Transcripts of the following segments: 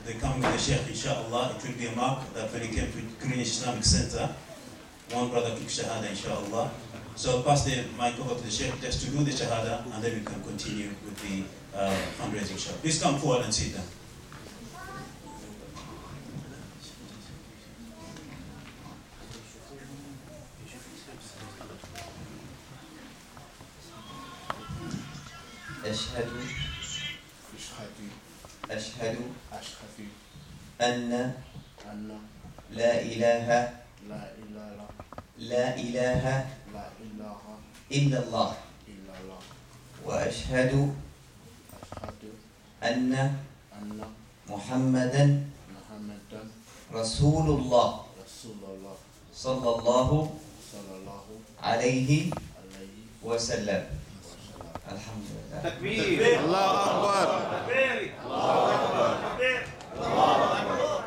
the coming of the Shaykh, inshallah, it will be a mark that when he came to Greenwich Islamic Center, one brother took Shahada, inshallah. So I'll pass the mic over to the Shaykh just to do the Shahada, and then we can continue with the fundraising show. Please come forward and sit down. أشهد أن لا إله إلا الله وأشهد أن محمدا رسول الله صلى الله عليه وسلم. الحمد لله. تكبير. الله أكبر. تكبير. الله أكبر.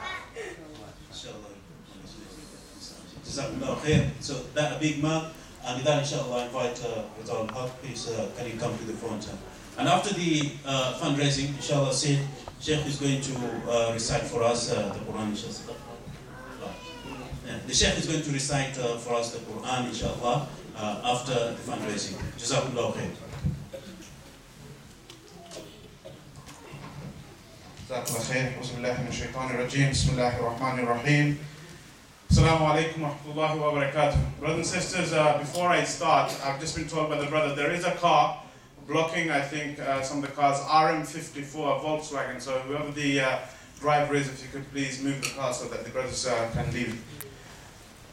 So that a big man, and with that inshallah I invite with all heart, please can you come to the front. And after the fundraising, inshallah Shaykh is going to recite for us the Quran, inshallah. The Shaykh is going to recite for us the Quran, inshallah, after the fundraising. Jazakumullah khair. جزاك الله خير. أعوذ بالله من الشيطان الرجيم. بسم الله الرحمن الرحيم. Assalamu alaikum wa rahmatullahi wa barakatuh. Brothers and sisters, before I start, I've just been told by the brother there is a car blocking, I think, some of the cars, RM54, Volkswagen. So whoever the driver is, if you could please move the car so that the brothers can leave.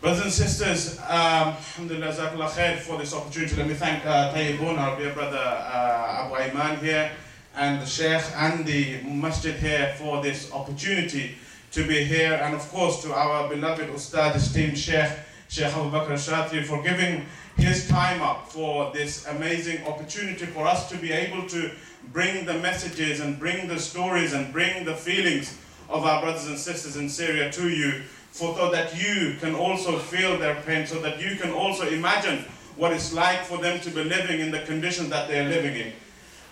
Brothers and sisters, alhamdulillah, jazakallah khair for this opportunity. Let me thank Tayyibun, our dear brother Abu Ayman here, and the Shaykh and the masjid here for this opportunity to be here, and of course to our beloved Ustad, esteemed Shaikh Abu Bakr Shatiri, for giving his time up for this amazing opportunity for us to be able to bring the messages and bring the stories and bring the feelings of our brothers and sisters in Syria to you, so that you can also feel their pain, so that you can also imagine what it's like for them to be living in the conditions that they're living in.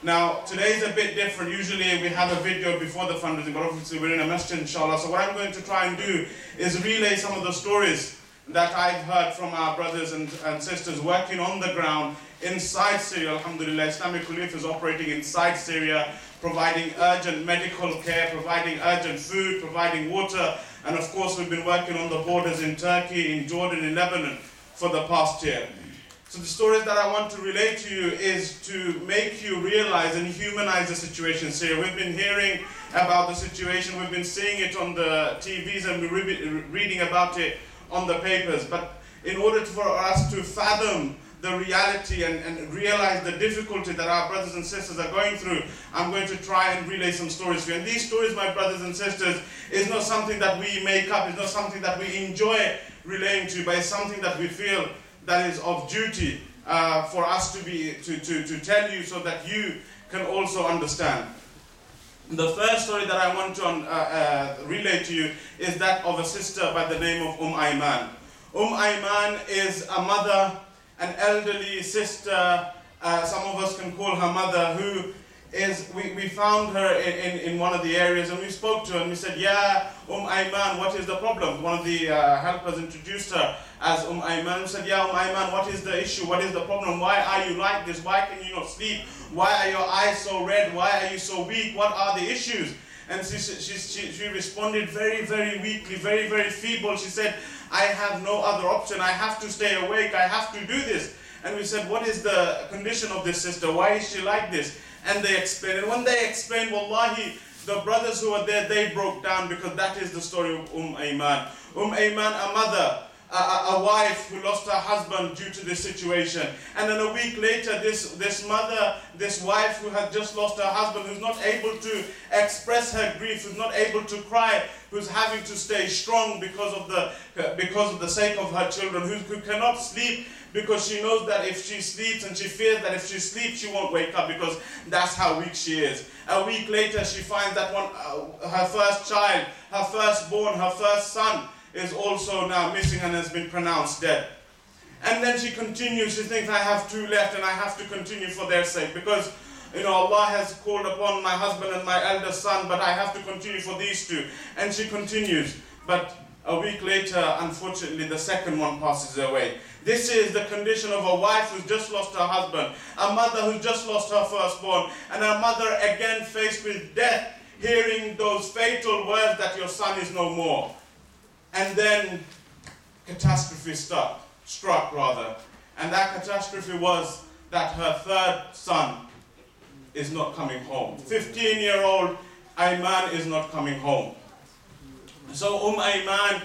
Now, today is a bit different. Usually we have a video before the fundraising, but obviously we're in a masjid, inshallah. So what I'm going to try and do is relay some of the stories that I've heard from our brothers and sisters working on the ground inside Syria. Alhamdulillah, Islamic Relief is operating inside Syria, providing urgent medical care, providing urgent food, providing water. And of course, we've been working on the borders in Turkey, in Jordan, in Lebanon for the past year. So the stories that I want to relate to you is to make you realize and humanize the situation in Syria. We've been hearing about the situation, we've been seeing it on the TVs, and we're reading about it on the papers. But in order for us to fathom the reality and realize the difficulty that our brothers and sisters are going through, I'm going to try and relay some stories for you. And these stories, my brothers and sisters, is not something that we make up, it's not something that we enjoy relaying to you, but it's something that we feel that is of duty for us to tell you, so that you can also understand. The first story that I want to relay to you is that of a sister by the name of Ayman. Ayman is a mother, an elderly sister, some of us can call her mother, who is, we found her in one of the areas, and we spoke to her and we said, yeah, Ayman, what is the problem? One of the helpers introduced her as Ayman. We said, yeah, Ayman, what is the issue? What is the problem? Why are you like this? Why can you not sleep? Why are your eyes so red? Why are you so weak? What are the issues? And she responded very, very weakly, very, very feeble. She said, I have no other option. I have to stay awake. I have to do this. And we said, what is the condition of this sister? Why is she like this? And they explained. And when they explained, wallahi, the brothers who were there, they broke down, because that is the story of Ayman. Ayman, a mother, a wife who lost her husband due to this situation. And then a week later, this mother, this wife who had just lost her husband, who's not able to express her grief, who's not able to cry, who's having to stay strong because of the sake of her children, who cannot sleep because she knows that if she sleeps, and she fears that if she sleeps, she won't wake up, because that's how weak she is. A week later, she finds that her first child, her firstborn, her first son, is also now missing and has been pronounced dead. And then she continues, she thinks, I have two left and I have to continue for their sake, because Allah has called upon my husband and my eldest son, but I have to continue for these two. And she continues. But a week later, unfortunately, the second one passes away. This is the condition of a wife who's just lost her husband, a mother who just lost her firstborn, and a mother again faced with death, hearing those fatal words that your son is no more. And then catastrophe struck. And that catastrophe was that her third son is not coming home. 15-year-old Ayman is not coming home. So Ayman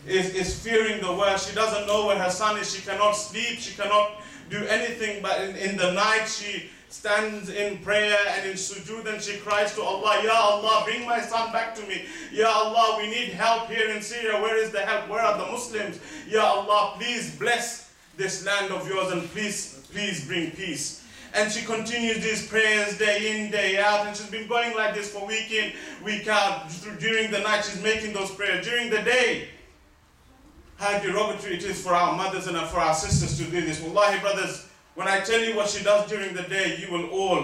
is fearing the worst. She doesn't know where her son is. She cannot sleep. She cannot do anything. But in the night, she stands in prayer and in sujood and she cries to Allah, Ya Allah, bring my son back to me. Ya Allah, we need help here in Syria. Where is the help? Where are the Muslims? Ya Allah, please bless this land of yours and please bring peace. And she continues these prayers day in, day out, and she's been going like this for week in, week out. During the night, she's making those prayers. During the day, how derogatory it is for our mothers and for our sisters to do this. Wallahi, brothers, when I tell you what she does during the day, you will all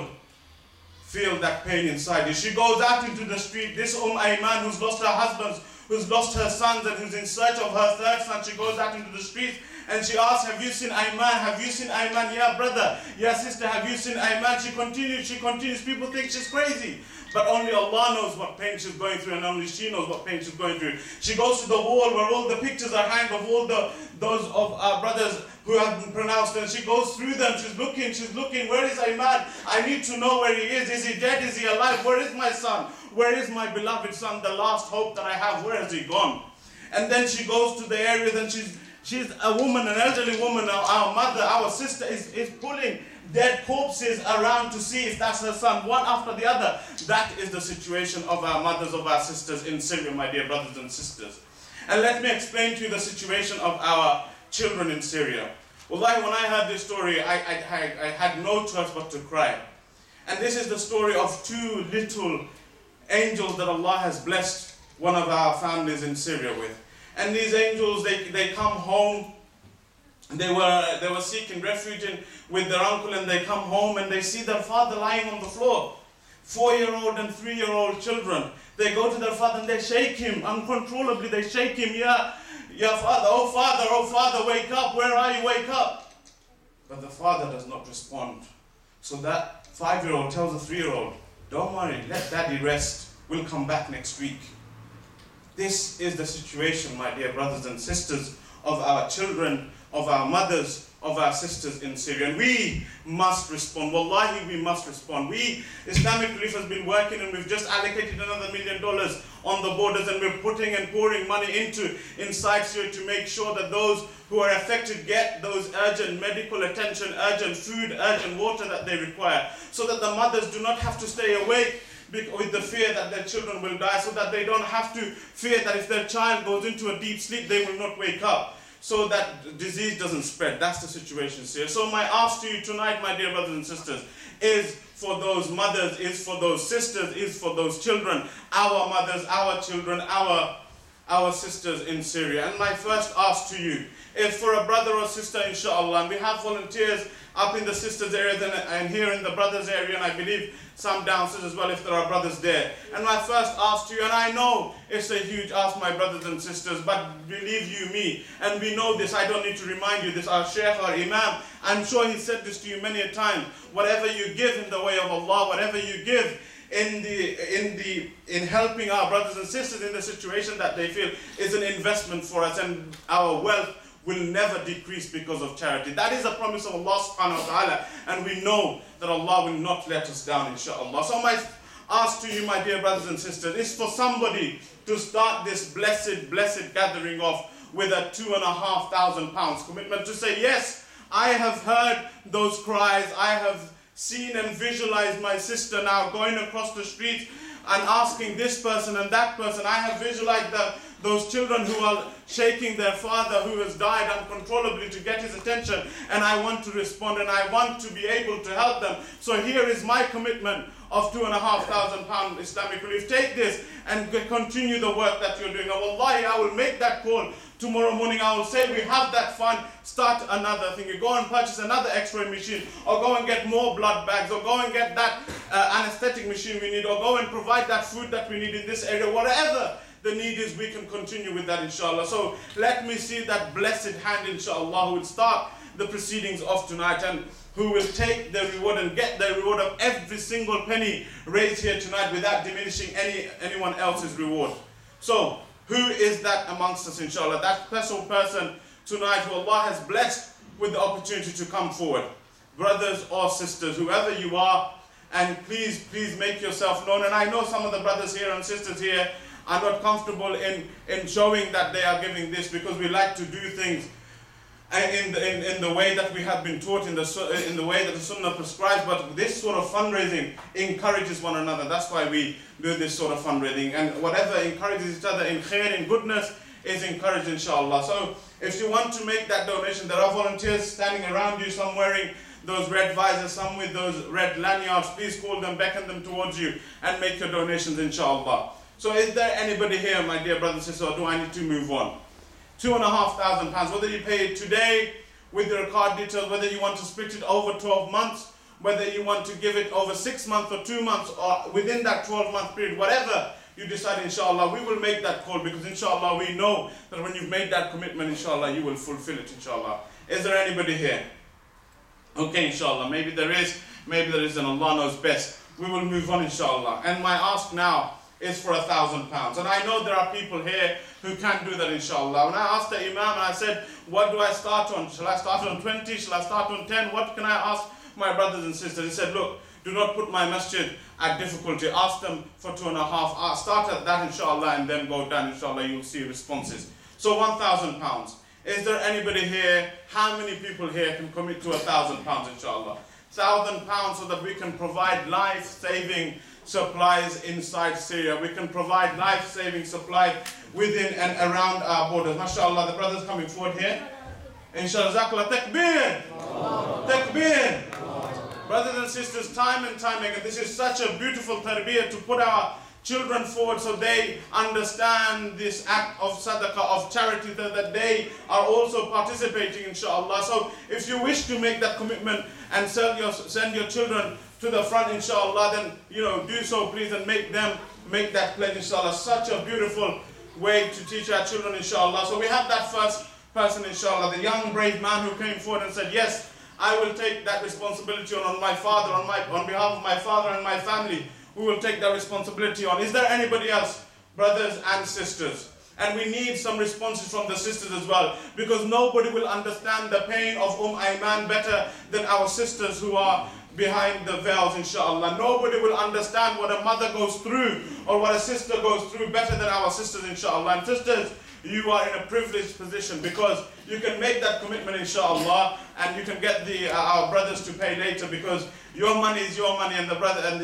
feel that pain inside you. She goes out into the street. This Ayman, who's lost her husbands, who's lost her sons, and who's in search of her third son, she goes out into the streets and she asks, have you seen Ayman? Have you seen Ayman? Yeah, brother. Yeah, sister, have you seen Ayman? She continues. People think she's crazy. But only Allah knows what pain she's going through, and only she knows what pain she's going through. She goes to the wall where all the pictures are hanged of all those of our brothers who have been pronounced, and she goes through them. She's looking. Where is Ayman? I need to know where he is. Is he dead? Is he alive? Where is my son? Where is my beloved son? The last hope that I have. Where has he gone? And then she goes to the area, and she's a woman, an elderly woman, our mother, our sister is pulling dead corpses around to see if that's her son, one after the other. That is the situation of our mothers, of our sisters in Syria, my dear brothers and sisters. And let me explain to you the situation of our children in Syria. Wallahi, when I heard this story, I had no choice but to cry. And this is the story of two little angels that Allah has blessed one of our families in Syria with. And these angels, they come home. They were seeking refuge with their uncle, and they come home and they see their father lying on the floor. 4-year-old and 3-year-old children. They go to their father and they shake him uncontrollably. They shake him, yeah, father, oh father, wake up, where are you, wake up. But the father does not respond. So that 5-year-old tells the 3-year-old, don't worry, let daddy rest, we'll come back next week. This is the situation, my dear brothers and sisters, of our children, of our mothers, of our sisters in Syria. And we must respond. Wallahi, we must respond. We, Islamic Relief, has been working, and we've just allocated another $1 million on the borders, and we're putting and pouring money inside Syria to make sure that those who are affected get those urgent medical attention, urgent food, urgent water that they require, so that the mothers do not have to stay awake with the fear that their children will die, so that they don't have to fear that if their child goes into a deep sleep, they will not wake up, so that disease doesn't spread. That's the situation here. So my ask to you tonight, my dear brothers and sisters, is for those mothers, is for those sisters, is for those children, our mothers, our children, our sisters in Syria. And my first ask to you is for a brother or sister, inshallah. And we have volunteers up in the sisters area and here in the brothers area, and I believe some downstairs as well if there are brothers there. And my first ask to you, and I know it's a huge ask, my brothers and sisters, but believe you me, and we know this, I don't need to remind you this, our Shaikh, our Imam, I'm sure he said this to you many a time, whatever you give in the way of Allah, whatever you give in helping our brothers and sisters in the situation that they feel is an investment for us, and our wealth will never decrease because of charity. That is a promise of Allah subhanahu wa ta'ala, and we know that Allah will not let us down, inshallah. So my ask to you, my dear brothers and sisters, is for somebody to start this blessed gathering off with a £2,500 commitment, to say, yes, I have heard those cries, I have seen and visualized my sister now going across the streets and asking this person and that person. I have visualized those children who are shaking their father who has died uncontrollably to get his attention, and I want to respond and I want to be able to help them. So here is my commitment of £2,500 Islamic relief. Take this and continue the work that you're doing. And wallahi, I will make that call tomorrow morning. I will say we have that fund, start another thing. You go and purchase another x-ray machine, or go and get more blood bags, or go and get that anesthetic machine we need, or go and provide that food that we need in this area. Whatever the need is, we can continue with that, inshallah. So let me see that blessed hand, inshallah, who will start the proceedings of tonight, and who will take the reward and get the reward of every single penny raised here tonight without diminishing anyone else's reward. So who is that amongst us, inshallah? That special person tonight who Allah has blessed with the opportunity to come forward. Brothers or sisters, whoever you are, and please make yourself known. And I know some of the brothers here and sisters here are not comfortable in showing that they are giving this, because we like to do things in the way that we have been taught, in the way that the Sunnah prescribes. But this sort of fundraising encourages one another. That's why we do this sort of fundraising. And whatever encourages each other in khair, in goodness, is encouraged, inshallah. So if you want to make that donation, there are volunteers standing around you, some wearing those red visors, some with those red lanyards. Please call them, beckon them towards you, and make your donations, inshallah. So is there anybody here, my dear brothers and sisters, or do I need to move on? £2,500, whether you pay it today with your card details, whether you want to split it over 12 months, whether you want to give it over 6 months or 2 months, or within that 12-month period, whatever you decide, inshallah, we will make that call, because inshallah we know that when you've made that commitment, inshallah, you will fulfill it, inshallah. Is there anybody here? Okay, inshallah, maybe there is, and Allah knows best. We will move on, inshallah. And my ask now is for £1,000. And I know there are people here who can't do that, inshallah. When I asked the Imam and I said, what do I start on? Shall I start on 20? Shall I start on 10? What can I ask my brothers and sisters? He said, look, do not put my masjid at difficulty. Ask them for 2.5. Start at that, inshallah, and then go down, inshallah. You'll see responses. So £1,000. Is there anybody here? How many people here can commit to £1,000, inshallah? £1,000 so that we can provide life-saving supplies inside Syria. We can provide life-saving supplies within and around our borders. MashaAllah, the brothers coming forward here. Inshallah, Zakallah, takbir! Takbir! Brothers and sisters, time and time again, this is such a beautiful tarbiyah to put our children forward so they understand this act of sadaqah, of charity, that they are also participating, inshallah. So if you wish to make that commitment and send your children to the front, inshallah, then do so, please, and make them make that pledge, inshallah. Such a beautiful way to teach our children, inshallah. So we have that first person, inshallah, the young brave man who came forward and said, yes, I will take that responsibility on my father, on behalf of my father and my family. We will take that responsibility on. Is there anybody else, brothers and sisters? And we need some responses from the sisters as well, because nobody will understand the pain of Ayman better than our sisters who are behind the veils, inshallah. Nobody will understand what a mother goes through or what a sister goes through better than our sisters, inshallah. And sisters, you are in a privileged position, because you can make that commitment, inshallah, and you can get our brothers to pay later, because your money is your money, and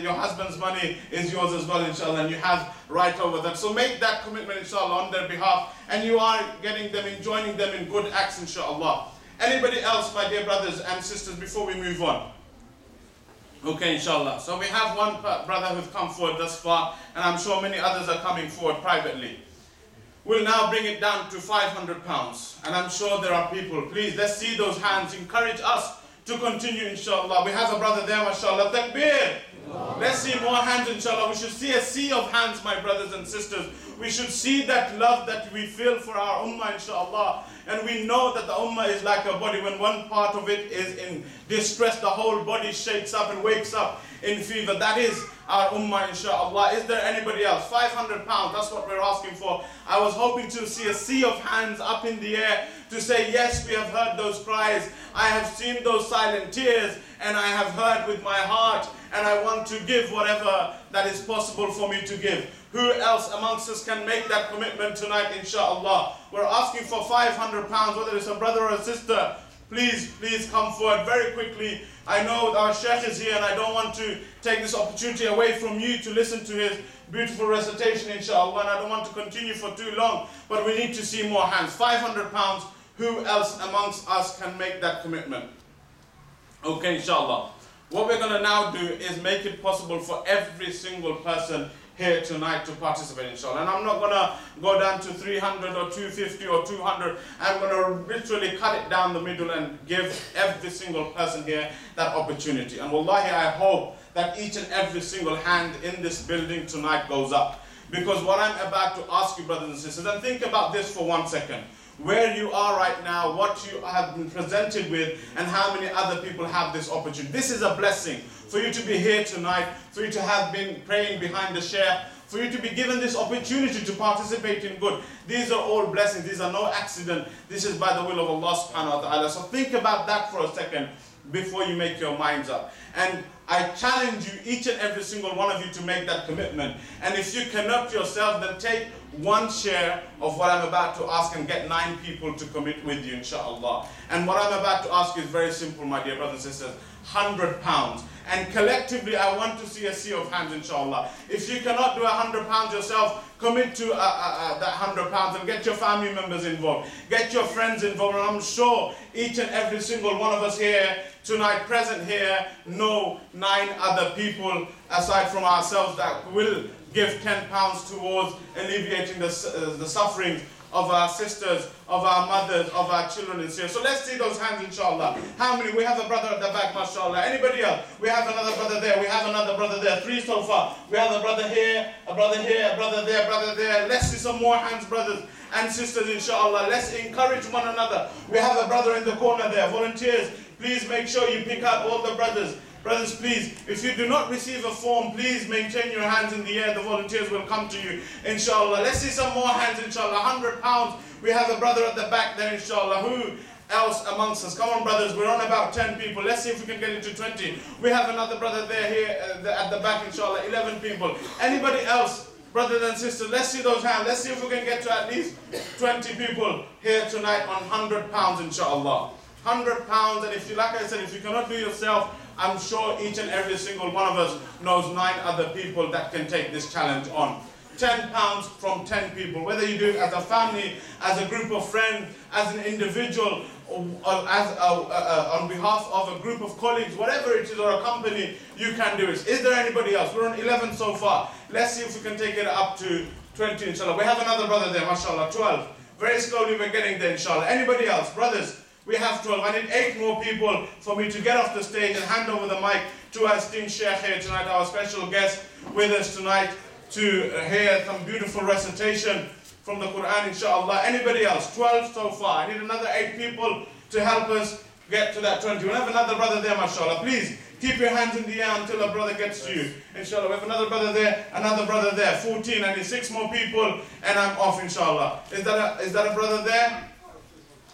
your husband's money is yours as well, inshallah, and you have right over that. So make that commitment, inshallah, on their behalf, and you are getting them in, joining them in good acts, inshallah. Anybody else, my dear brothers and sisters, before we move on? Okay, inshallah. So we have one brother who's come forward thus far, and I'm sure many others are coming forward privately. We'll now bring it down to £500, and I'm sure there are people. Please, let's see those hands. Encourage us to continue, inshallah. We have a brother there, mashallah. Takbir! Let's see more hands, inshallah. We should see a sea of hands, my brothers and sisters. We should see that love that we feel for our ummah, inshallah. And we know that the ummah is like a body. When one part of it is in distress, the whole body shakes up and wakes up in fever. That is our ummah, inshallah. Is there anybody else? £500, that's what we're asking for. I was hoping to see a sea of hands up in the air to say, yes, we have heard those cries. I have seen those silent tears, and I have heard with my heart, and I want to give whatever that is possible for me to give. Who else amongst us can make that commitment tonight, inshallah? We're asking for £500, whether it's a brother or a sister. Please come forward very quickly. I know our Shaikh is here, and I don't want to take this opportunity away from you to listen to his beautiful recitation, inshallah, and I don't want to continue for too long, but we need to see more hands. £500, who else amongst us can make that commitment? Okay, inshallah. What we're going to now do is make it possible for every single person here tonight to participate, inshallah. And I'm not going to go down to 300 or 250 or 200. I'm going to literally cut it down the middle and give every single person here that opportunity. And wallahi, I hope that each and every single hand in this building tonight goes up. Because what I'm about to ask you, brothers and sisters, and think about this for 1 second. Where you are right now, what you have been presented with, and how many other people have this opportunity. This is a blessing for you to be here tonight, for you to have been praying behind the Shaikh, for you to be given this opportunity to participate in good. These are all blessings. These are no accident. This is by the will of Allah subhanahu wa ta'ala. So think about that for a second before you make your minds up. And I challenge you, each and every single one of you, to make that commitment. And if you cannot yourself, then take one share of what I'm about to ask and get 9 people to commit with you, inshallah. And what I'm about to ask you is very simple, my dear brothers and sisters. £100. And collectively, I want to see a sea of hands, inshallah. If you cannot do £100 yourself, commit to that £100 and get your family members involved. Get your friends involved. And I'm sure each and every single one of us here tonight, present here, know 9 other people aside from ourselves that will give £10 towards alleviating the sufferings of our sisters, of our mothers, of our children in Syria. So let's see those hands, inshallah. How many? We have a brother at the back, mashallah. Anybody else? We have another brother there. We have another brother there. 3 so far. We have a brother here, a brother here, a brother there, brother there. Let's see some more hands, brothers and sisters, inshallah. Let's encourage one another. We have a brother in the corner there. Volunteers, please make sure you pick out all the brothers. Brothers, please, if you do not receive a form, please maintain your hands in the air. The volunteers will come to you, inshallah. Let's see some more hands, inshallah. £100. We have a brother at the back there, inshallah. Who else amongst us? Come on, brothers. We're on about 10 people. Let's see if we can get into 20. We have another brother there, here at the back, inshallah. 11 people. Anybody else? Brothers and sisters, let's see those hands. Let's see if we can get to at least 20 people here tonight on £100, inshallah. £100, and if you, like I said, if you cannot do it yourself, I'm sure each and every single one of us knows 9 other people that can take this challenge on. £10 from 10 people, whether you do it as a family, as a group of friends, as an individual, or on behalf of a group of colleagues, whatever it is, or a company, you can do it. Is there anybody else? We're on 11 so far. Let's see if we can take it up to 20, inshallah. We have another brother there, mashallah, 12. Very slowly we're getting there, inshallah. Anybody else? Brothers? We have 12. I need 8 more people for me to get off the stage and hand over the mic to our esteemed Shaikh here tonight, our special guest with us tonight, to hear some beautiful recitation from the Quran, inshallah. Anybody else? 12 so far. I need another 8 people to help us get to that 20. We have another brother there, mashallah. Please keep your hands in the air until a brother gets to you, inshallah. We have another brother there, another brother there. 14. I need 6 more people and I'm off, inshallah. Is that a brother there?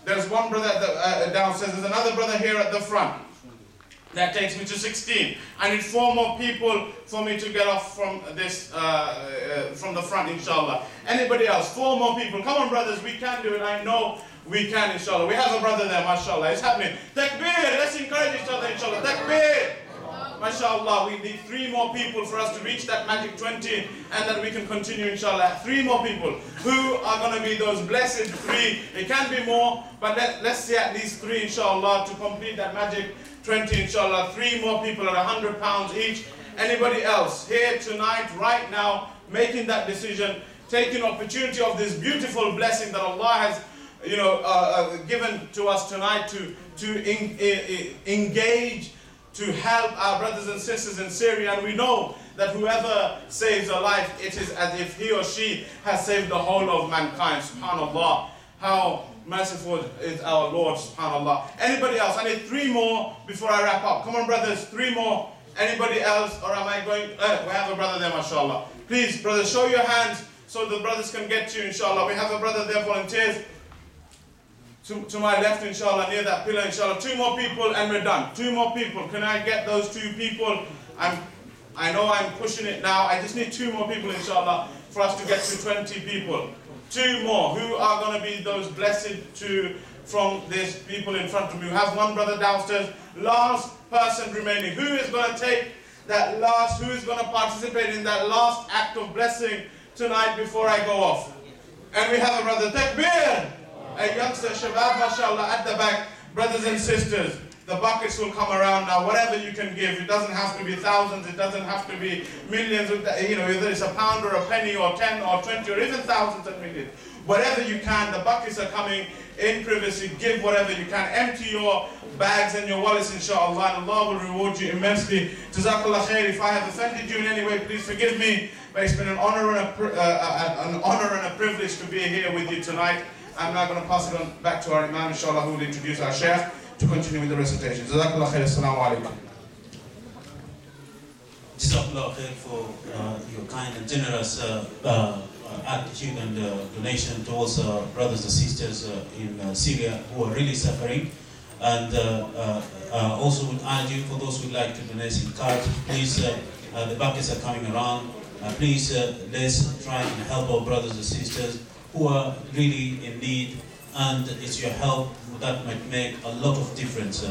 There's one brother at the, downstairs. There's another brother here at the front. That takes me to 16. I need 4 more people for me to get off from this, from the front, inshallah. Anybody else? 4 more people. Come on, brothers. We can do it. I know we can, inshallah. We have a brother there, mashallah. It's happening. Takbir. Let's encourage each other, inshallah. Takbir. MashaAllah, we need 3 more people for us to reach that magic 20, and then we can continue, inshallah. 3 more people. Who are going to be those blessed 3? It can be more, but let's say at least 3, inshallah, to complete that magic 20, inshallah. 3 more people at £100 each. Anybody else here tonight, right now, making that decision, taking opportunity of this beautiful blessing that Allah has, given to us tonight to engage, to help our brothers and sisters in Syria. And we know that whoever saves a life, it is as if he or she has saved the whole of mankind. SubhanAllah. How merciful is our Lord, SubhanAllah. Anybody else? I need 3 more before I wrap up. Come on, brothers, 3 more. Anybody else? Or am I going? We have a brother there, mashallah. Please, brothers, show your hands so the brothers can get to you, inshallah. We have a brother there, volunteers. To my left, inshallah, near that pillar, inshallah. 2 more people and we're done. 2 more people. Can I get those 2 people? I know I'm pushing it now. I just need 2 more people, inshallah, for us to get to 20 people. 2 more. Who are going to be those blessed from these people in front of me? We have 1 brother downstairs. Last person remaining. Who is going to take that last, who is going to participate in that last act of blessing tonight before I go off? And we have a brother, Takbir! A youngster, Shabab, mashallah, at the back. Brothers and sisters, the buckets will come around now. Whatever you can give, it doesn't have to be thousands, it doesn't have to be millions, you know, whether it's a pound or a penny or 10 or 20 or even thousands and millions. Whatever you can, the buckets are coming in privacy. Give whatever you can. Empty your bags and your wallets, inshallah, and Allah will reward you immensely. Jazakallah khair. If I have offended you in any way, please forgive me. But it's been an honor and a privilege to be here with you tonight. I'm now going to pass it on back to our Imam, inshallah, who will introduce our Shaykh to continue with the recitation. Jazakallah khair. Assalamu alaikum. Jazakallah khair for your kind and generous attitude and donation towards brothers and sisters in Syria who are really suffering. And also would urge you, for those who would like to donate in cards, please, the buckets are coming around. Please, let's try and help our brothers and sisters who are really in need, and it's your help that might make a lot of difference.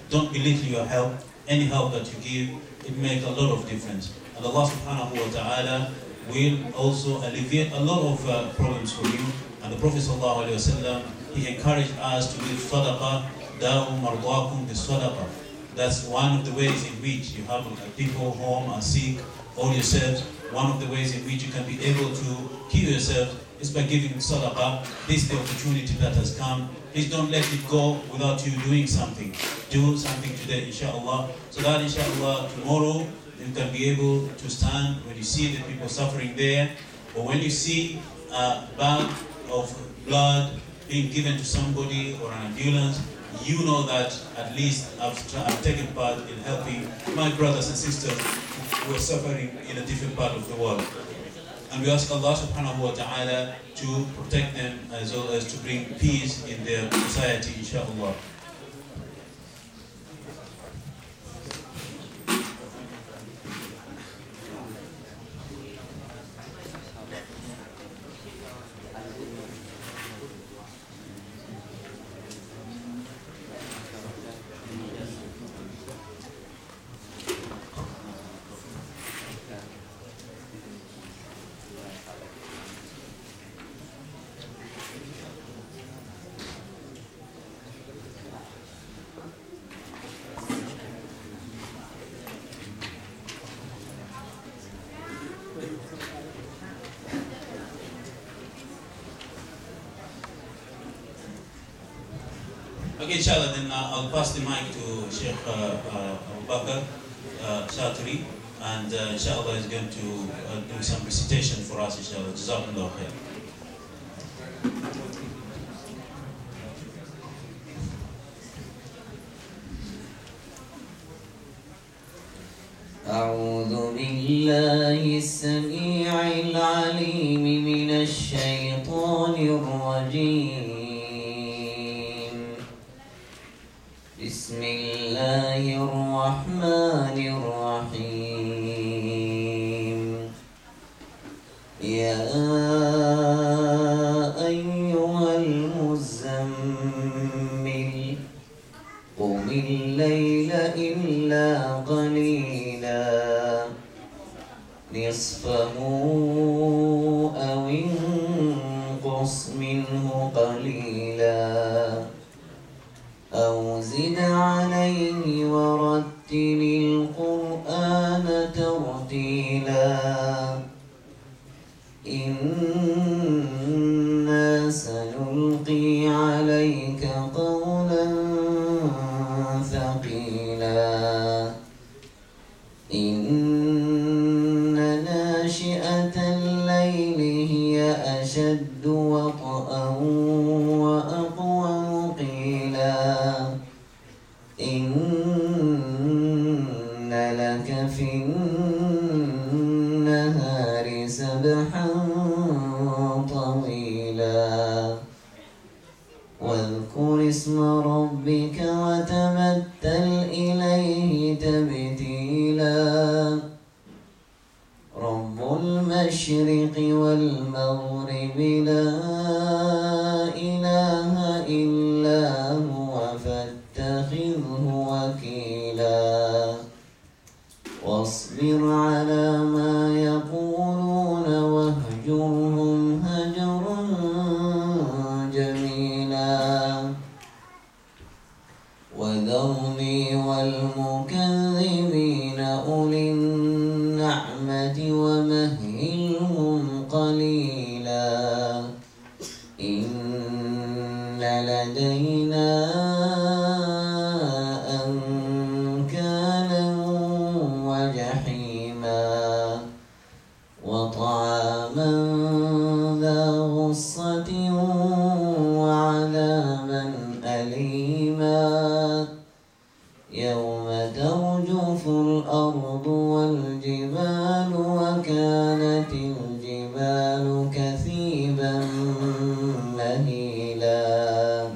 Don't belittle your help. Any help that you give, it makes a lot of difference. And Allah subhanahu wa ta'ala will also alleviate a lot of problems for you. And the Prophet sallallahu alaihi wasallam, he encouraged us to give sadaqah, da'u mardwakum bis sadaqah. That's one of the ways in which you have people home are sick, or yourselves. One of the ways in which you can be able to heal yourself is by giving sadaqah. This is the opportunity that has come. Please don't let it go without you doing something. Do something today, inshallah, so that inshallah tomorrow you can be able to stand when you see the people suffering there, or when you see a bag of blood being given to somebody or an ambulance, you know that at least I've taken part in helping my brothers and sisters who are suffering in a different part of the world. And we ask Allah subhanahu wa ta'ala to protect them as well as to bring peace in their society, inshallah. Okay, inshallah, then I'll pass the mic to Shaykh Bakr, Shatiri, and inshallah is going to do some recitation for us, inshallah. Jazakumullah khair. أعوذ بالله السميع العليم من الشيطان الرجيم. بسم الله الرحمن الرحيم. يا أيها المزمل قم الليل إلا قليلا نصفه أو انقص منه قليلا أو زد عليه ورتل القرآن ترتيلا إنا سنلقي عليك قولا ثقيلا إن ناشئة الليل هي أشد وطئا وأقوم قيلا إن لك في النهار سبحا طويلا واذكر اسم ربك وتبتل إليه تبتيلا رب المشرق والمغرب لا إله إلا هو فاتخذه وكيلا واصبر على ما يقولون واهجرهم هجرا جميلا وذرني لدينا أنكالا وجحيما وطعاما ذا غصة وعذابا أليما يوم ترجف الأرض والجبال وكانت الجبال كثيبا مهيلا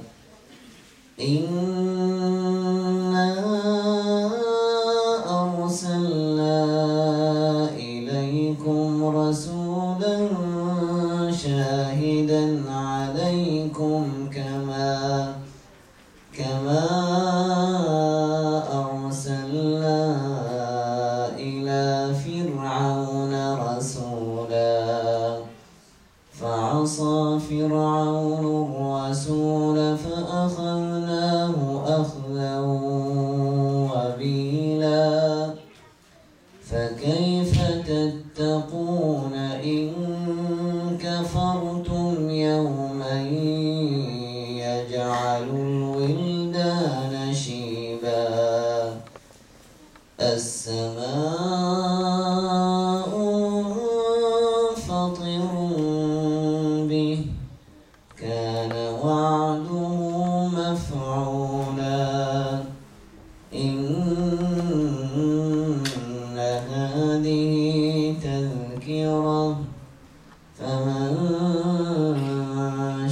إنا أرسلنا إليكم رسولا شاهدا عليكم كما أرسلنا إلى فرعون رسولا فعصى فرعون الرسول فأخذناه أخذا وبيلا فكيف تتقون إن كفرتم يوما يجعل الولدان شيبا السماء منفطر به كان وعده مفعولا إن هذه تذكرة فمن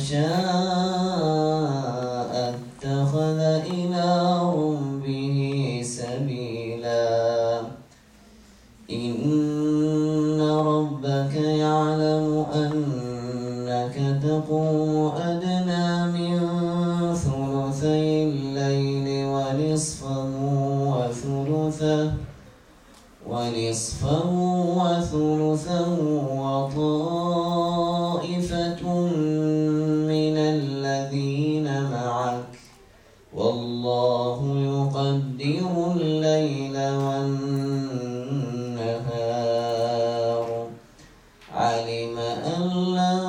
شاء اتخذ إلى ربه سبيلا إن ربك يعلم أنك تقوم أدنى من ثلثي الليل ونصفه وثلثه وطائفة من الذين معك والله يقدر الليل والنهار علم أن لن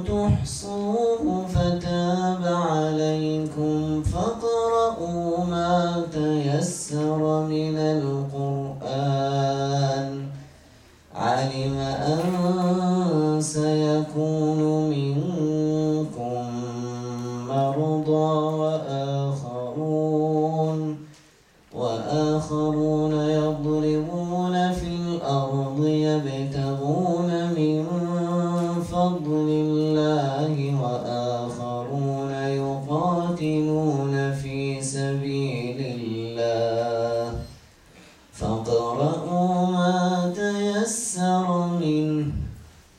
تحصوه فتاب عليكم فاقرؤوا ما تيسر من القرآن علم أن سيكون منكم مرضى وآخرون يضربون في الأرض يبتغون من فضل الله وآخرون يقاتلون في سبيل الله فاقرؤوا ما تيسر منه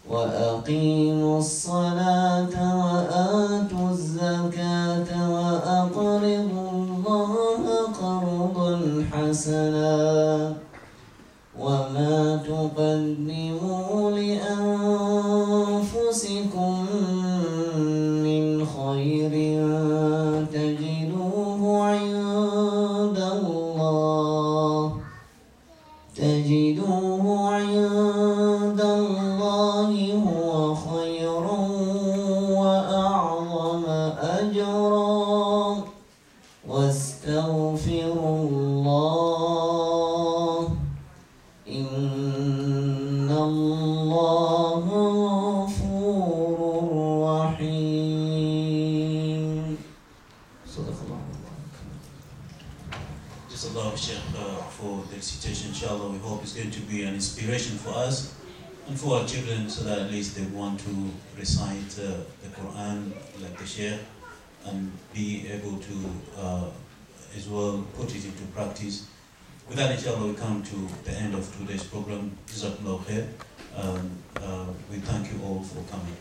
وأقيموا الصلاة وآتوا الزكاة وأقرضوا الله قرضا حسنا وما تقدموا لأنفسكم من خير تجدوه عند الله هو خيرا وأعظم أجرا واستغفروا الله إن الله غفور رحيم صدق الله. Just Allah, Shaykh, for the recitation. Inshallah, we hope it's going to be an inspiration for us and for our children, so that at least they want to recite the Quran like the Shaykh and be able to as well put it into practice. With that, inshallah, we come to the end of today's program. Jazakumullah khair. We thank you all for coming.